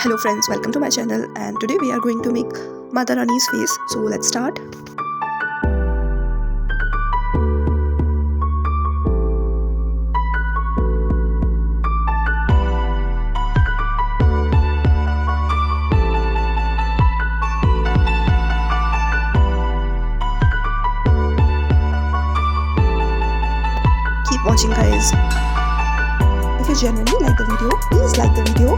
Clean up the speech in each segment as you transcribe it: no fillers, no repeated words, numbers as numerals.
Hello friends, welcome to my channel, and today we are going to make Mata Rani's face. So let's start. Keep watching guys. If you genuinely like the video, please like the video.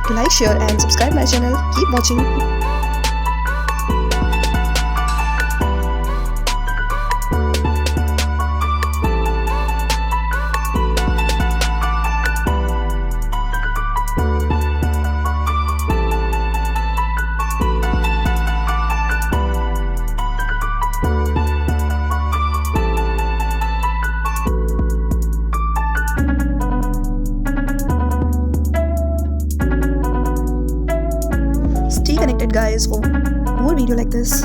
To like, share and subscribe my channel. Keep watching. Stay connected guys for more video like this.